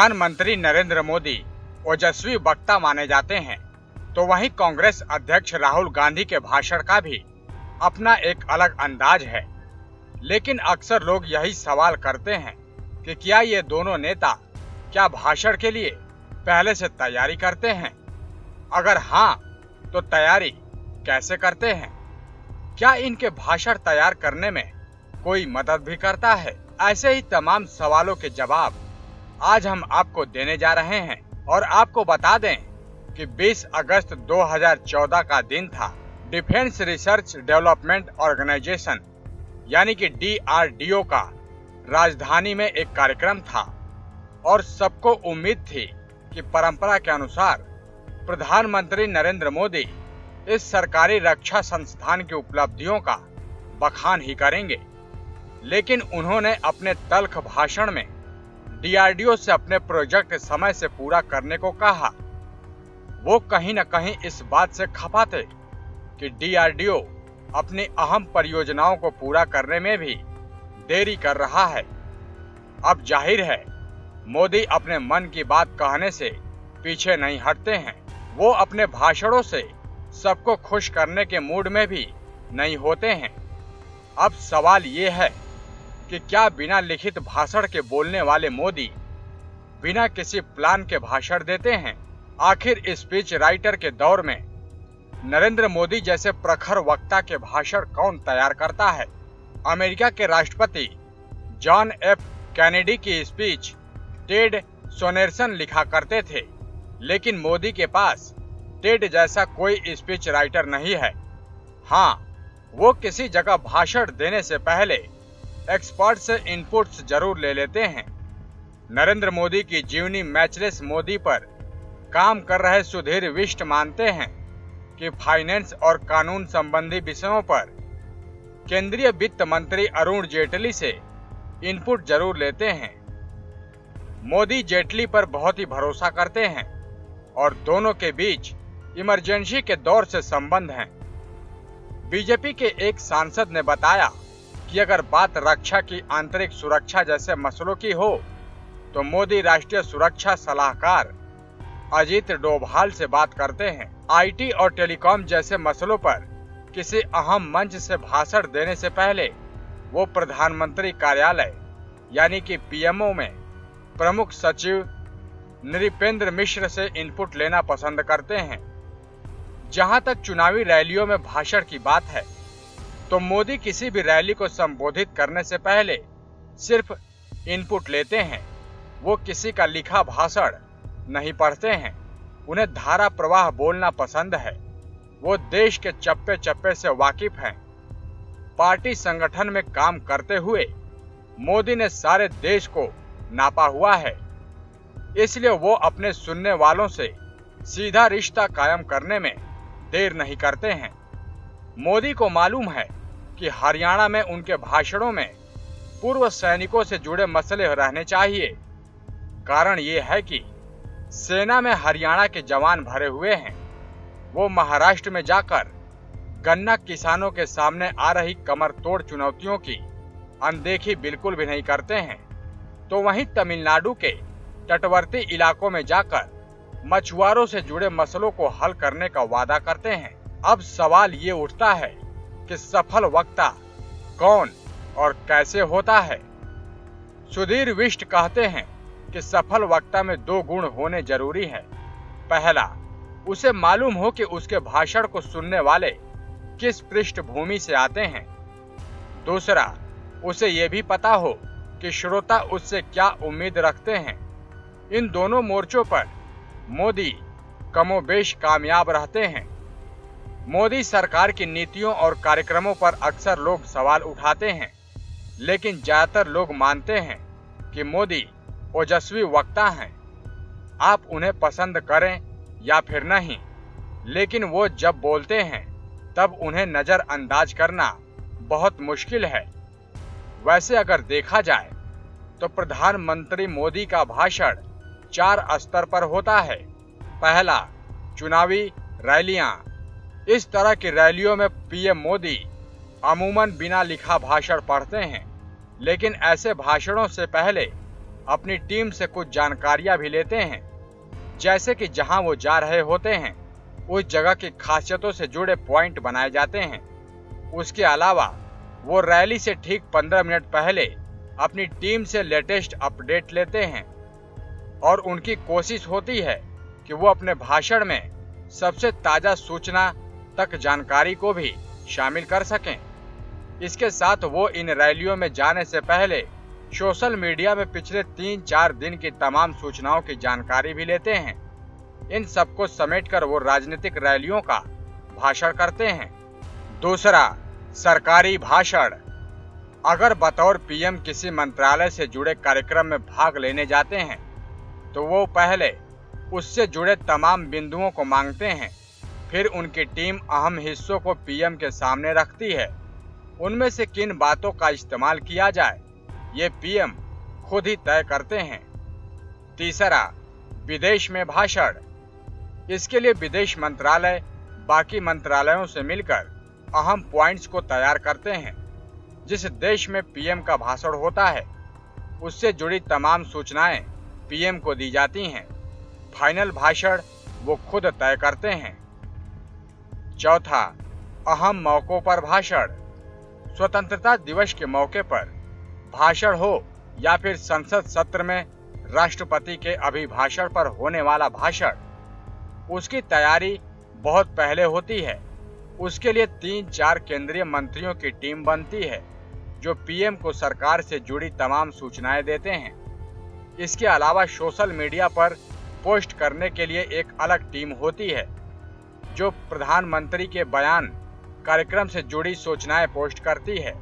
प्रधानमंत्री नरेंद्र मोदी ओजस्वी वक्ता माने जाते हैं, तो वहीं कांग्रेस अध्यक्ष राहुल गांधी के भाषण का भी अपना एक अलग अंदाज है। लेकिन अक्सर लोग यही सवाल करते हैं कि क्या ये दोनों नेता क्या भाषण के लिए पहले से तैयारी करते हैं? अगर हाँ, तो तैयारी कैसे करते हैं? क्या इनके भाषण तैयार करने में कोई मदद भी करता है? ऐसे ही तमाम सवालों के जवाब आज हम आपको देने जा रहे हैं। और आपको बता दें कि 20 अगस्त 2014 का दिन था। डिफेंस रिसर्च डेवलपमेंट ऑर्गेनाइजेशन यानी कि DRDO का राजधानी में एक कार्यक्रम था और सबको उम्मीद थी कि परंपरा के अनुसार प्रधानमंत्री नरेंद्र मोदी इस सरकारी रक्षा संस्थान की उपलब्धियों का बखान ही करेंगे। लेकिन उन्होंने अपने तल्ख भाषण में DRDO से अपने प्रोजेक्ट समय से पूरा करने को कहा। वो कहीं न कहीं इस बात से खफा थे कि DRDO अपनी अहम परियोजनाओं को पूरा करने में भी देरी कर रहा है। अब जाहिर है मोदी अपने मन की बात कहने से पीछे नहीं हटते हैं। वो अपने भाषणों से सबको खुश करने के मूड में भी नहीं होते हैं। अब सवाल ये है कि क्या बिना लिखित भाषण के बोलने वाले मोदी बिना किसी प्लान के भाषण देते हैं? आखिर स्पीच राइटर के दौर में नरेंद्र मोदी जैसे प्रखर वक्ता के भाषण कौन तैयार करता है? अमेरिका के राष्ट्रपति जॉन F कैनेडी की स्पीच टेड सोनेरसन लिखा करते थे, लेकिन मोदी के पास टेड जैसा कोई स्पीच राइटर नहीं है। हाँ, वो किसी जगह भाषण देने से पहले एक्सपर्ट से इनपुट्स जरूर ले लेते हैं। नरेंद्र मोदी की जीवनी मैचलेस मोदी पर काम कर रहे सुधीर विष्ट मानते हैं कि फाइनेंस और कानून संबंधी विषयों पर केंद्रीय वित्त मंत्री अरुण जेटली से इनपुट जरूर लेते हैं। मोदी जेटली पर बहुत ही भरोसा करते हैं और दोनों के बीच इमरजेंसी के दौर से संबंध हैं। बीजेपी के एक सांसद ने बताया कि अगर बात रक्षा की आंतरिक सुरक्षा जैसे मसलों की हो तो मोदी राष्ट्रीय सुरक्षा सलाहकार अजीत डोभाल से बात करते हैं। IT और टेलीकॉम जैसे मसलों पर किसी अहम मंच से भाषण देने से पहले वो प्रधानमंत्री कार्यालय यानी कि PMO में प्रमुख सचिव नृपेंद्र मिश्र से इनपुट लेना पसंद करते हैं। जहां तक चुनावी रैलियों में भाषण की बात है, तो मोदी किसी भी रैली को संबोधित करने से पहले सिर्फ इनपुट लेते हैं। वो किसी का लिखा भाषण नहीं पढ़ते हैं। उन्हें धारा प्रवाह बोलना पसंद है। वो देश के चप्पे चप्पे से वाकिफ हैं। पार्टी संगठन में काम करते हुए मोदी ने सारे देश को नापा हुआ है, इसलिए वो अपने सुनने वालों से सीधा रिश्ता कायम करने में देर नहीं करते हैं। मोदी को मालूम है कि हरियाणा में उनके भाषणों में पूर्व सैनिकों से जुड़े मसले रहने चाहिए। कारण ये है कि सेना में हरियाणा के जवान भरे हुए हैं। वो महाराष्ट्र में जाकर गन्ना किसानों के सामने आ रही कमर तोड़ चुनौतियों की अनदेखी बिल्कुल भी नहीं करते हैं, तो वहीं तमिलनाडु के तटवर्ती इलाकों में जाकर मछुआरों से जुड़े मसलों को हल करने का वादा करते हैं। अब सवाल ये उठता है कि सफल वक्ता कौन और कैसे होता है? सुधीर विष्ट कहते हैं कि सफल वक्ता में 2 गुण होने जरूरी है। पहला, उसे मालूम हो कि उसके भाषण को सुनने वाले किस पृष्ठभूमि से आते हैं। दूसरा, उसे ये भी पता हो कि श्रोता उससे क्या उम्मीद रखते हैं। इन दोनों मोर्चों पर मोदी कमोबेश कामयाब रहते हैं। मोदी सरकार की नीतियों और कार्यक्रमों पर अक्सर लोग सवाल उठाते हैं, लेकिन ज्यादातर लोग मानते हैं कि मोदी ओजस्वी वक्ता हैं। आप उन्हें पसंद करें या फिर नहीं, लेकिन वो जब बोलते हैं तब उन्हें नजरअंदाज करना बहुत मुश्किल है। वैसे अगर देखा जाए तो प्रधानमंत्री मोदी का भाषण 4 स्तर पर होता है। पहला, चुनावी रैलियां। इस तरह की रैलियों में PM मोदी अमूमन बिना लिखा भाषण पढ़ते हैं, लेकिन ऐसे भाषणों से पहले अपनी टीम से कुछ जानकारियां भी लेते हैं, जैसे कि जहां वो जा रहे होते हैं उस जगह की खासियतों से जुड़े पॉइंट बनाए जाते हैं। उसके अलावा वो रैली से ठीक 15 मिनट पहले अपनी टीम से लेटेस्ट अपडेट लेते हैं और उनकी कोशिश होती है कि वो अपने भाषण में सबसे ताजा सूचना तक जानकारी को भी शामिल कर सकें। इसके साथ वो इन रैलियों में जाने से पहले सोशल मीडिया में पिछले 3-4 दिन की तमाम सूचनाओं की जानकारी भी लेते हैं। इन सबको समेटकर वो राजनीतिक रैलियों का भाषण करते हैं। दूसरा, सरकारी भाषण। अगर बतौर पीएम किसी मंत्रालय से जुड़े कार्यक्रम में भाग लेने जाते हैं तो वो पहले उससे जुड़े तमाम बिंदुओं को मांगते हैं, फिर उनकी टीम अहम हिस्सों को पीएम के सामने रखती है। उनमें से किन बातों का इस्तेमाल किया जाए ये पीएम खुद ही तय करते हैं। तीसरा, विदेश में भाषण। इसके लिए विदेश मंत्रालय बाकी मंत्रालयों से मिलकर अहम पॉइंट्स को तैयार करते हैं। जिस देश में पीएम का भाषण होता है उससे जुड़ी तमाम सूचनाएं पीएम को दी जाती हैं। फाइनल भाषण वो खुद तय करते हैं। चौथा, अहम मौकों पर भाषण। स्वतंत्रता दिवस के मौके पर भाषण हो या फिर संसद सत्र में राष्ट्रपति के अभिभाषण पर होने वाला भाषण, उसकी तैयारी बहुत पहले होती है। उसके लिए 3-4 केंद्रीय मंत्रियों की टीम बनती है जो पीएम को सरकार से जुड़ी तमाम सूचनाएं देते हैं। इसके अलावा सोशल मीडिया पर पोस्ट करने के लिए एक अलग टीम होती है जो प्रधानमंत्री के बयान, कार्यक्रम से जुड़ी सूचनाएं पोस्ट करती है।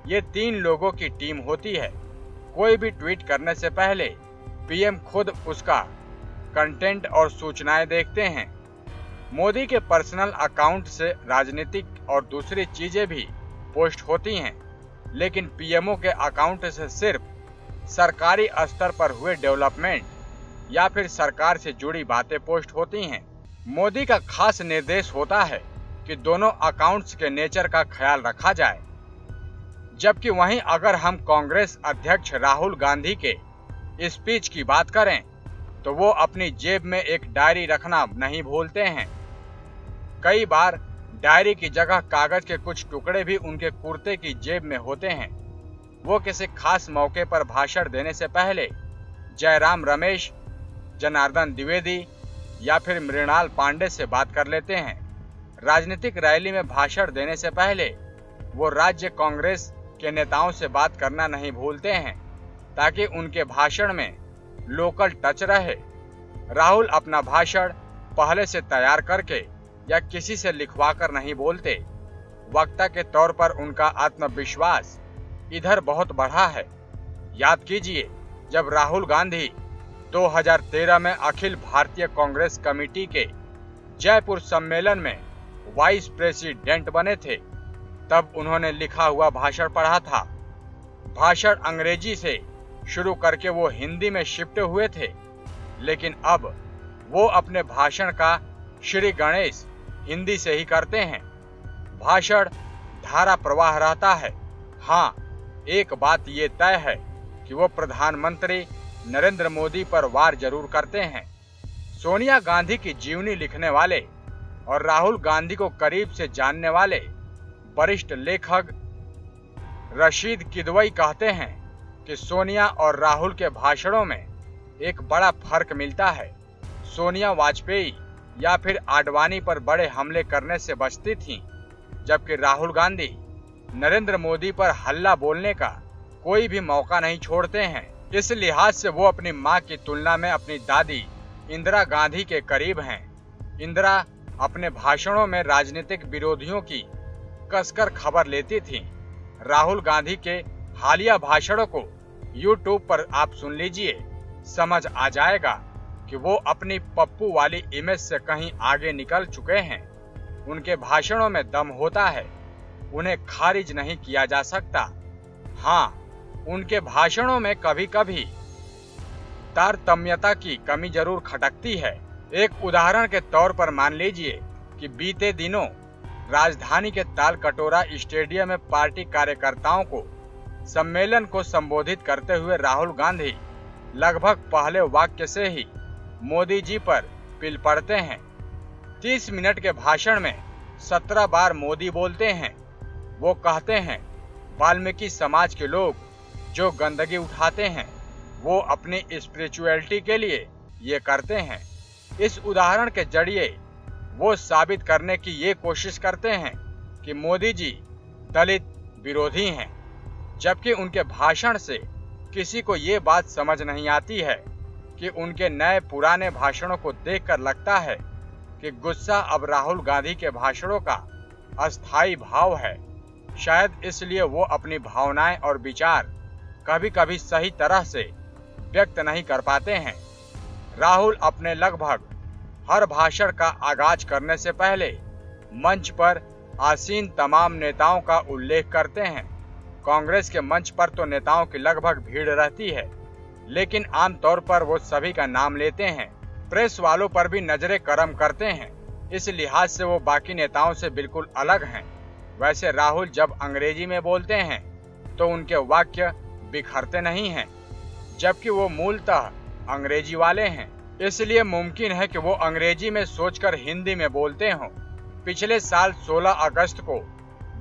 ये 3 लोगों की टीम होती है। कोई भी ट्वीट करने से पहले पीएम खुद उसका कंटेंट और सूचनाएं देखते हैं। मोदी के पर्सनल अकाउंट से राजनीतिक और दूसरी चीजें भी पोस्ट होती हैं, लेकिन पीएमओ के अकाउंट से सिर्फ सरकारी स्तर पर हुए डेवलपमेंट या फिर सरकार से जुड़ी बातें पोस्ट होती हैं। मोदी का खास निर्देश होता है कि दोनों अकाउंट्स के नेचर का ख्याल रखा जाए। जबकि वहीं अगर हम कांग्रेस अध्यक्ष राहुल गांधी के स्पीच की बात करें तो वो अपनी जेब में एक डायरी रखना नहीं भूलते हैं। कई बार डायरी की जगह कागज के कुछ टुकड़े भी उनके कुर्ते की जेब में होते हैं। वो किसी खास मौके पर भाषण देने से पहले जयराम रमेश, जनार्दन द्विवेदी या फिर मृणाल पांडे से बात कर लेते हैं। राजनीतिक रैली में भाषण देने से पहले वो राज्य कांग्रेस के नेताओं से बात करना नहीं भूलते हैं ताकि उनके भाषण में लोकल टच रहे। राहुल अपना भाषण पहले से तैयार करके या किसी से लिखवा कर नहीं बोलते। वक्ता के तौर पर उनका आत्मविश्वास इधर बहुत बढ़ा है। याद कीजिए, जब राहुल गांधी 2013 में अखिल भारतीय कांग्रेस कमेटी के जयपुर सम्मेलन में वाइस प्रेसिडेंट बने थे, तब उन्होंने लिखा हुआ भाषण पढ़ा था। भाषण अंग्रेजी से शुरू करके वो हिंदी में शिफ्ट हुए थे, लेकिन अब वो अपने भाषण का श्री गणेश हिंदी से ही करते हैं। भाषण धारा प्रवाह रहता है। हाँ, एक बात ये तय है कि वो प्रधानमंत्री नरेंद्र मोदी पर वार जरूर करते हैं। सोनिया गांधी की जीवनी लिखने वाले और राहुल गांधी को करीब से जानने वाले वरिष्ठ लेखक रशीद किदवई कहते हैं कि सोनिया और राहुल के भाषणों में एक बड़ा फर्क मिलता है। सोनिया वाजपेयी या फिर आडवाणी पर बड़े हमले करने से बचती थीं, जबकि राहुल गांधी नरेंद्र मोदी पर हल्ला बोलने का कोई भी मौका नहीं छोड़ते हैं। इस लिहाज से वो अपनी मां की तुलना में अपनी दादी इंदिरा गांधी के करीब हैं। इंदिरा अपने भाषणों में राजनीतिक विरोधियों की कसकर खबर लेती थीं। राहुल गांधी के हालिया भाषणों को YouTube पर आप सुन लीजिए, समझ आ जाएगा कि वो अपनी पप्पू वाली इमेज से कहीं आगे निकल चुके हैं। उनके भाषणों में दम होता है, उन्हें खारिज नहीं किया जा सकता। हाँ, उनके भाषणों में कभी कभी तारतम्यता की कमी जरूर खटकती है। एक उदाहरण के तौर पर मान लीजिए कि बीते दिनों राजधानी के तालकटोरा स्टेडियम में पार्टी कार्यकर्ताओं को सम्मेलन को संबोधित करते हुए राहुल गांधी लगभग पहले वाक्य से ही मोदी जी पर पिल पड़ते हैं। 30 मिनट के भाषण में 17 बार मोदी बोलते हैं। वो कहते हैं वाल्मीकि समाज के लोग जो गंदगी उठाते हैं वो अपनी स्पिरिचुअलिटी के लिए ये करते हैं। इस उदाहरण के जरिए वो साबित करने की ये कोशिश करते हैं कि मोदी जी दलित विरोधी हैं, जबकि उनके भाषण से किसी को ये बात समझ नहीं आती है कि उनके नए पुराने भाषणों को देखकर लगता है कि गुस्सा अब राहुल गांधी के भाषणों का अस्थायी भाव है। शायद इसलिए वो अपनी भावनाएं और विचार कभी कभी सही तरह से व्यक्त नहीं कर पाते हैं। राहुल अपने लगभग हर भाषण का आगाज करने से पहले मंच पर आसीन तमाम नेताओं का उल्लेख करते हैं। कांग्रेस के मंच पर तो नेताओं की लगभग भीड़ रहती है, लेकिन आमतौर पर वो सभी का नाम लेते हैं। प्रेस वालों पर भी नजरें करम करते हैं। इस लिहाज से वो बाकी नेताओं से बिल्कुल अलग हैं। वैसे राहुल जब अंग्रेजी में बोलते हैं तो उनके वाक्य बिखरते नहीं हैं, जबकि वो मूलतः अंग्रेजी वाले हैं, इसलिए मुमकिन है कि वो अंग्रेजी में सोचकर हिंदी में बोलते हों। पिछले साल 16 अगस्त को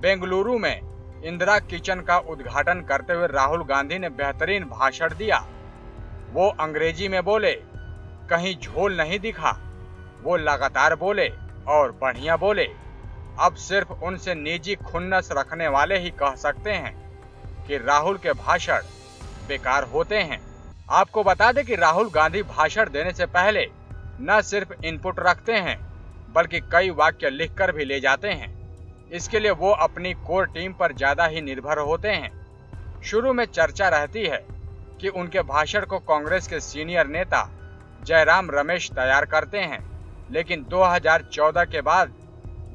बेंगलुरु में इंदिरा किचन का उद्घाटन करते हुए राहुल गांधी ने बेहतरीन भाषण दिया। वो अंग्रेजी में बोले, कहीं झोल नहीं दिखा। वो लगातार बोले और बढ़िया बोले। अब सिर्फ उनसे निजी खुन्नस रखने वाले ही कह सकते हैं कि राहुल के भाषण बेकार होते हैं। आपको बता दें कि राहुल गांधी भाषण देने से पहले न सिर्फ इनपुट रखते हैं बल्कि कई वाक्य लिखकर भी ले जाते हैं। इसके लिए वो अपनी कोर टीम पर ज्यादा ही निर्भर होते हैं। शुरू में चर्चा रहती है कि उनके भाषण को कांग्रेस के सीनियर नेता जयराम रमेश तैयार करते हैं, लेकिन 2014 के बाद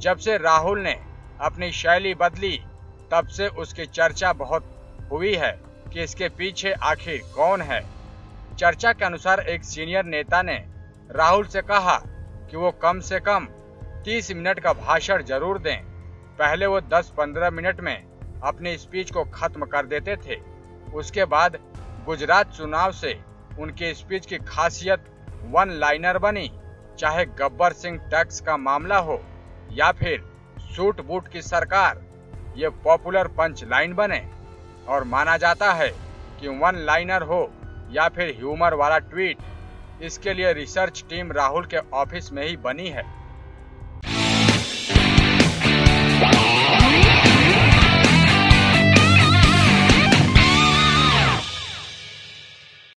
जब से राहुल ने अपनी शैली बदली तब से उसकी चर्चा बहुत हुई है कि इसके पीछे आखिर कौन है। चर्चा के अनुसार एक सीनियर नेता ने राहुल से कहा कि वो कम से कम 30 मिनट का भाषण जरूर दें। पहले वो 10-15 मिनट में अपनी स्पीच को खत्म कर देते थे। उसके बाद गुजरात चुनाव से उनकी स्पीच की खासियत वन लाइनर बनी, चाहे गब्बर सिंह टैक्स का मामला हो या फिर सूट बूट की सरकार, ये पॉपुलर पंच लाइन बने। और माना जाता है कि वन लाइनर हो या फिर ह्यूमर वाला ट्वीट, इसके लिए रिसर्च टीम राहुल के ऑफिस में ही बनी है।